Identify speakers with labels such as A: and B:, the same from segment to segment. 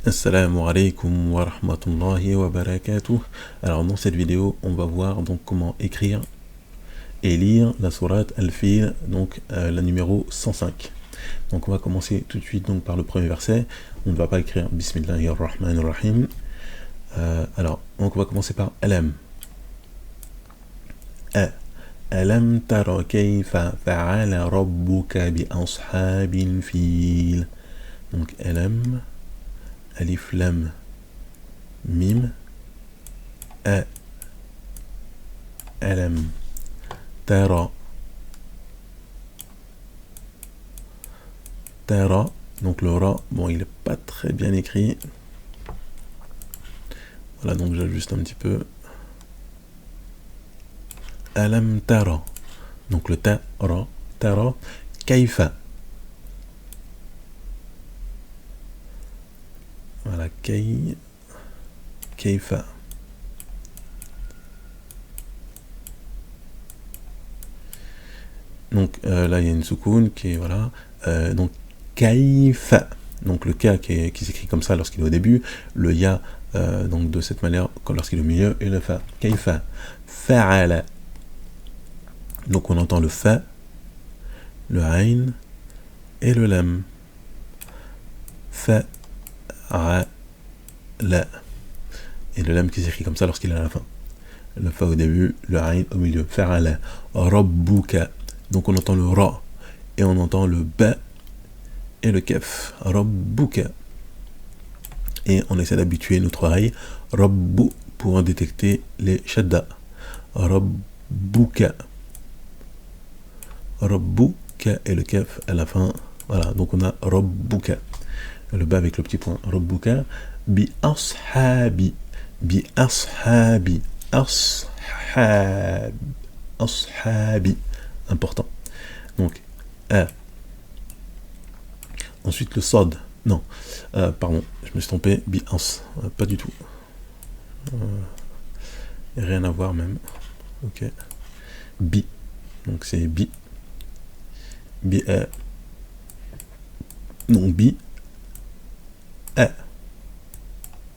A: Assalamu alaikum wa rahmatullahi wa barakatuh. Alors dans cette vidéo, on va voir donc comment écrire et lire la sourate Al-Fil, donc la numéro 105. Donc on va commencer tout de suite donc par le premier verset. On ne va pas écrire Bismillahirrahmanirrahim. Donc on va commencer par Alam. Alam tara kayfa fa'ala rabbuka bi ashabil fil. Donc Alam, Alif Lam Mim, Alam Tara. Donc le Ra, bon, il est pas très bien écrit. Voilà, donc j'ajuste un petit peu. Alam Tara. Donc le Tara, Tara, Kaifa. Voilà, Kaifa. Donc là, il y a une soukoun qui est, voilà, donc Kaifa. Donc le K qui s'écrit comme ça lorsqu'il est au début, le Ya, donc de cette manière lorsqu'il est au milieu, et le Fa. Kaifa. Fa'ala. Donc on entend le Fa, le Ain et le Lam. Fa. La. Et le Lam qui s'écrit comme ça lorsqu'il est à la fin. Le Fa au début, le Ain au milieu. Fa'ala. Rabbuka. Donc on entend le Ra et on entend le Ba et le Kaf. Rabbuka. Et on essaie d'habituer notre oreille Rabbu pour détecter les shadda. Rabbuka. Rabbuka et le Kaf à la fin. Voilà, donc on a Rabbuka. Le bas avec le petit point. Rabbuka bi ashabi. Bi ashabi. Ashabi. Important. Donc, ensuite le Sad. Non, pardon, je me suis trompé. Bi ans. Pas du tout. Rien à voir même. Ok. Bi. Donc c'est bi. Bi. Non, bi.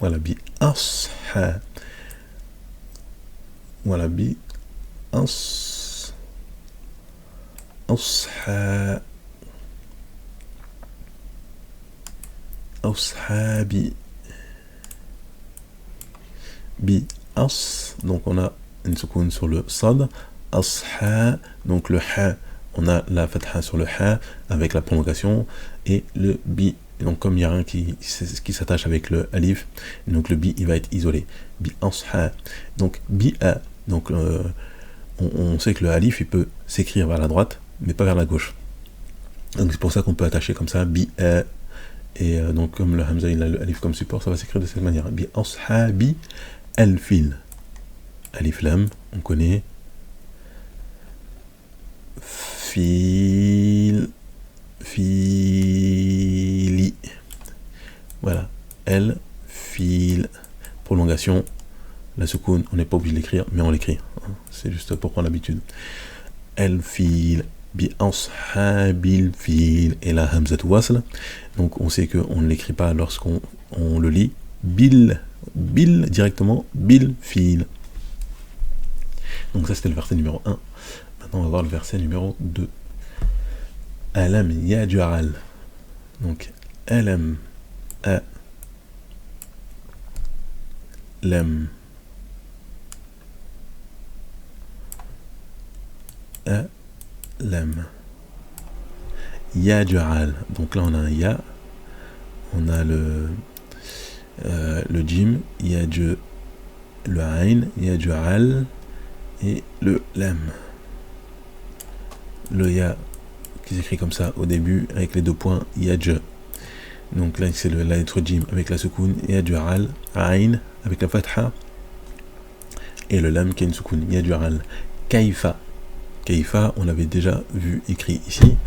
A: Voilà, bi asha. Voilà, bi as. Asha. Ashabi. Bi as. Donc on a une soukoun sur le sad. Asha. Donc le ha. On a la fatha sur le ha avec la prolongation et le bi. Et donc comme il y a rien qui s'attache avec le alif, donc le bi il va être isolé. Bi asha. Donc bi a. Donc on sait que le alif il peut s'écrire vers la droite mais pas vers la gauche. Donc c'est pour ça qu'on peut attacher comme ça bi a. Et donc comme le hamza il a le alif comme support, ça va s'écrire de cette manière. Bi ashabi al fil. Alif lam, on connaît. Fili. Voilà. El, fil. Prolongation. La soukoun, on n'est pas obligé de l'écrire, mais on l'écrit. C'est juste pour prendre l'habitude. El, fil. Bi ashabil fil. Et la hamzat wasl. Donc on sait qu'on ne l'écrit pas lorsqu'on le lit. Bil directement. Bil fil. Donc ça c'était le verset numéro 1. Maintenant, on va voir le verset numéro 2. Alam yaj'al. Donc, alam a lam a lam yaj'al. Donc là, on a un ya, on a le jim, yaj, le ain, yaj'al et le lam. Le ya qui s'écrit comme ça au début avec les deux points yaj. Donc là c'est la lettre jim avec la soukoun, yaj'al, ain avec la fatha et le lam qui est une soukoun, yaj'al. Kaifa. Kaifa, on l'avait déjà vu écrit ici.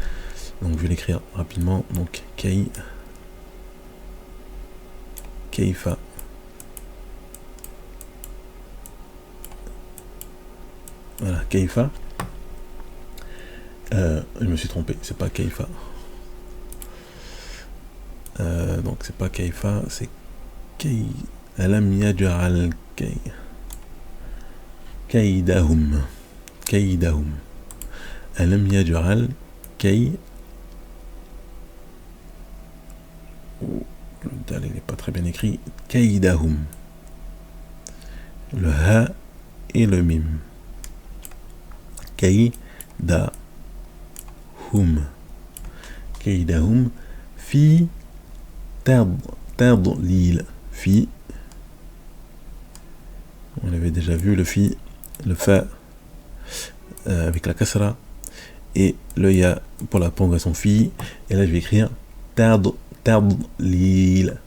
A: Donc je vais l'écrire rapidement. Donc Kaifa. Voilà, Kaifa. Je me suis trompé, c'est pas Kaifa. Donc c'est pas Kaifa, c'est كي ألم يجعل كيدهم ألم يجعل le dal il n'est pas très bien écrit, كيدهم, le ha et le mim, كيدهم في تضليل, fi, on avait déjà vu le fi, le fa avec la kasra et le ya pour la prolongation fi, et là je vais écrire tadlil.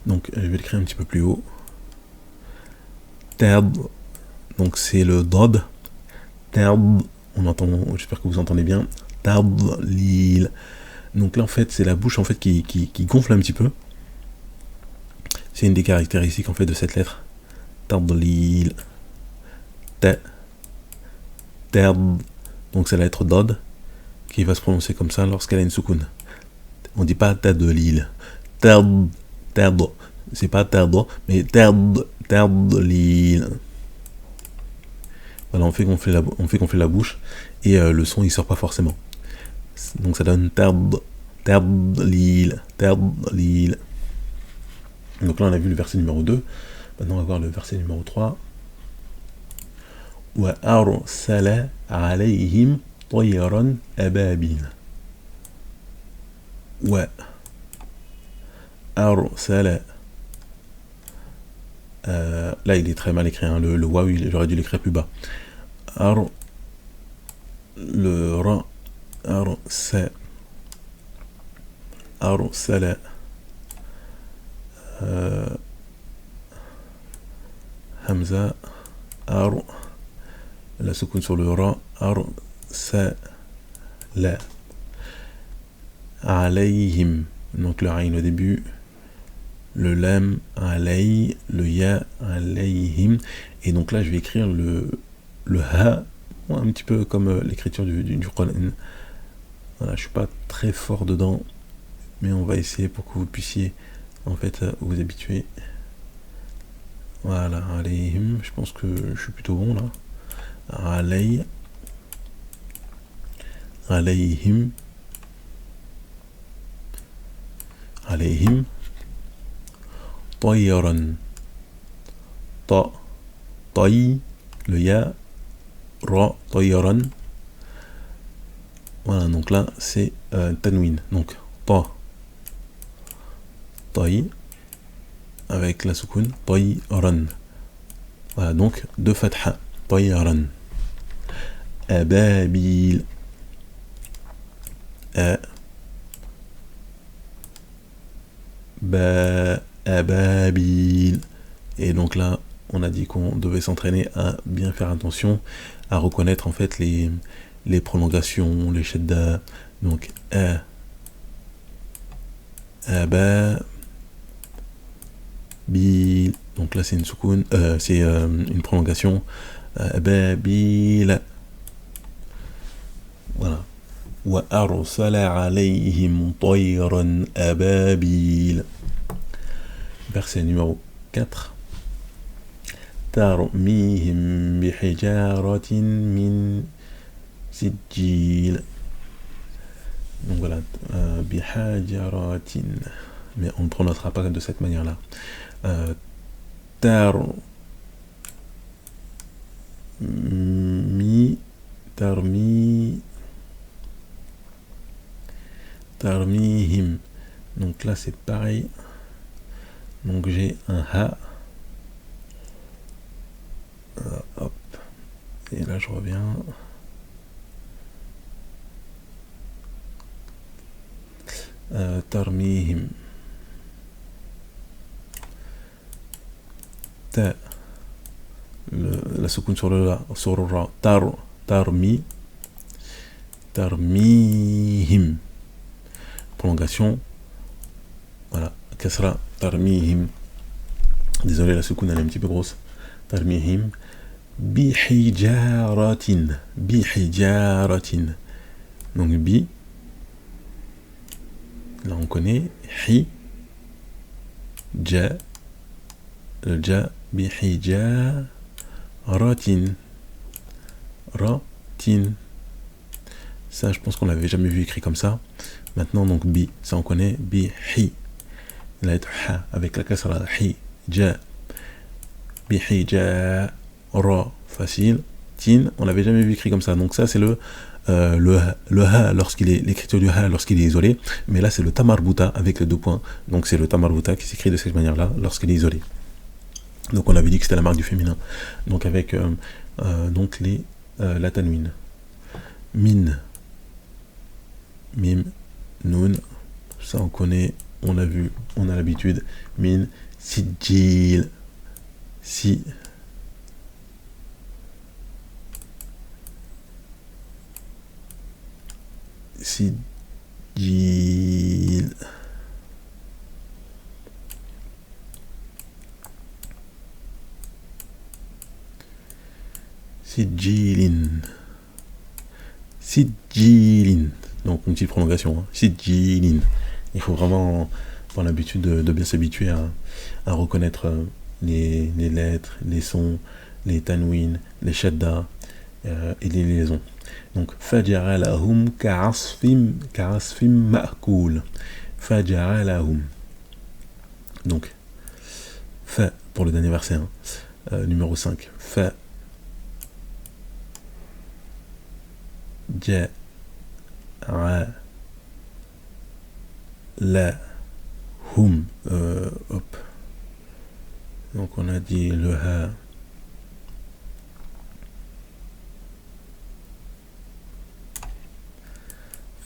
A: Donc je vais l'écrire un petit peu plus haut. Tad, donc c'est le dod. Tad, on entend, j'espère que vous entendez bien. Tadlil. Donc là en fait c'est la bouche en fait qui gonfle un petit peu. C'est une des caractéristiques en fait de cette lettre. Tadlil. Donc c'est la lettre dod qui va se prononcer comme ça lorsqu'elle a une soukoun. On dit pas tadlil. C'est pas tadl, mais tadlil. Voilà, on fait gonfler la bouche et le son il sort pas forcément. Donc ça donne tadlil. Donc là on a vu le verset numéro 2. Maintenant on va voir le verset numéro 3. Wa arsala alayhim طيرا أبابيل. وأرسل là il est très mal écrit, hein, le waouh j'aurais dû l'écrire plus bas. Le ra arsala hamza la soukoun sur le ra arsala alayhim, donc le ayn au début, le lam alay, le ya alayhim, et donc là je vais écrire le ha un petit peu comme l'écriture du Coran. Voilà, je suis pas très fort dedans, mais on va essayer pour que vous puissiez en fait vous habituer. Voilà, alayhim, je pense que je suis plutôt bon là. Alayhim طيرا طي le ya ra طيرا. Voilà, donc là c'est tanwin, donc طي avec la soukoun طيرا. Voilà, donc deux fatha طيرا. أبابيل أبابيل. Et donc là on a dit qu'on devait s'entraîner à bien faire attention à reconnaître en fait les prolongations, les shadda. Donc أبابيل, donc là c'est une soukoun, c'est une prolongation. أبابيل. Voilà. وأرسل عليهم طيرا أبابيل. Verset numéro 4. ترميهم بحجارة من سجيل. Donc voilà, بحجارة, mais on ne prononcera pas de cette manière-là. Tarmihim. Donc là c'est pareil. Donc j'ai un ha. Hop. Et là je reviens. Tarmihim. Ta. La soukoun sur le ra. Tarmihim. Prolongation. Voilà. Kasra. Tarmihim. Désolé, la soukoun elle est un petit peu grosse. Tarmihim. Bihijaratin. Donc bi. Là on connaît. Hi. ja, le ja, bihijaratin, ratin. Ça, je pense qu'on l'avait jamais vu écrit comme ça. Maintenant, donc, bi, ça on connaît, bihi. La lettre ha, avec la kasra, hi, ja, bihijara, facile. Tin, on l'avait jamais vu écrit comme ça. Donc ça, c'est le ha lorsqu'il est l'écriture du ha lorsqu'il est isolé, mais là c'est le tamarbuta avec les deux points. Donc c'est le tamarbuta qui s'écrit de cette manière-là lorsqu'il est isolé. Donc on avait dit que c'était la marque du féminin. Donc avec donc la tanwin. Min, mim, nun, ça on connaît, on a vu, on a l'habitude. Min, sijil, si. Sijil. Sijilin. Sijilin. Donc une petite prolongation. Hein. Sijilin. Il faut vraiment prendre l'habitude de bien s'habituer à reconnaître les lettres, les sons, les tanwin, les shadda et les liaisons. Donc, faja'alahum ka'asfim ma'koul. Faja'alahum. Donc, fa pour le dernier verset, hein, numéro 5. Fa ja la hum. Hop. Donc, on a dit le ha.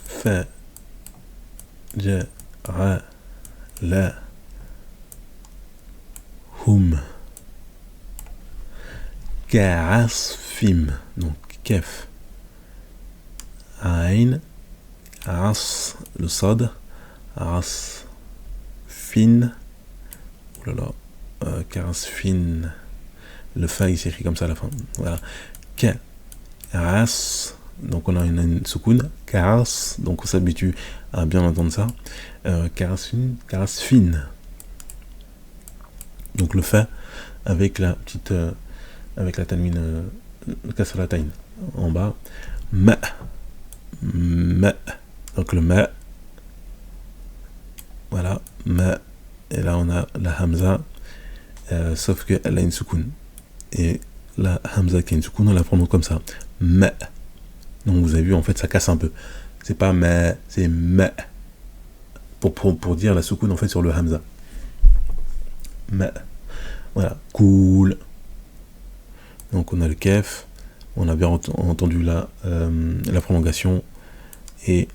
A: Fa ja la hum ka'asfim. Donc kef ain as le sad as fin. Oh là là, ka'asfin. Le fa il s'écrit comme ça à la fin. Voilà. Ka'as. Donc on a une soukoun, karas, donc on s'habitue à bien entendre ça. Karasfin. Donc le fa avec la petite, avec la tanwin, kasra tain en bas. Ma. Donc le ma. Voilà, ma. Et là on a la hamza, sauf qu'elle a une soukoun. Et la hamza qui a une soukoun, on la prononce comme ça. Ma. Donc vous avez vu, en fait, ça casse un peu. C'est pas ma, c'est ma. Pour dire la soukoun, en fait, sur le hamza. Ma. Voilà. Cool. Donc on a le kef. On a bien entendu la prolongation. Et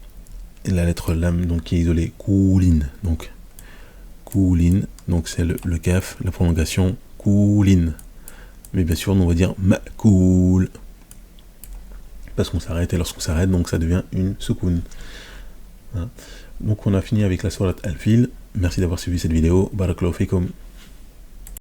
A: la lettre lam, donc qui est isolée. Coolin. Donc, coolin. Donc c'est le kef, la prolongation. Coolin. Mais bien sûr, on va dire ma cool. Parce qu'on s'arrête, et lorsqu'on s'arrête, donc ça devient une soukoun. Voilà. Donc on a fini avec la sourate Al-Fil. Merci d'avoir suivi cette vidéo. Barakallahu fikum.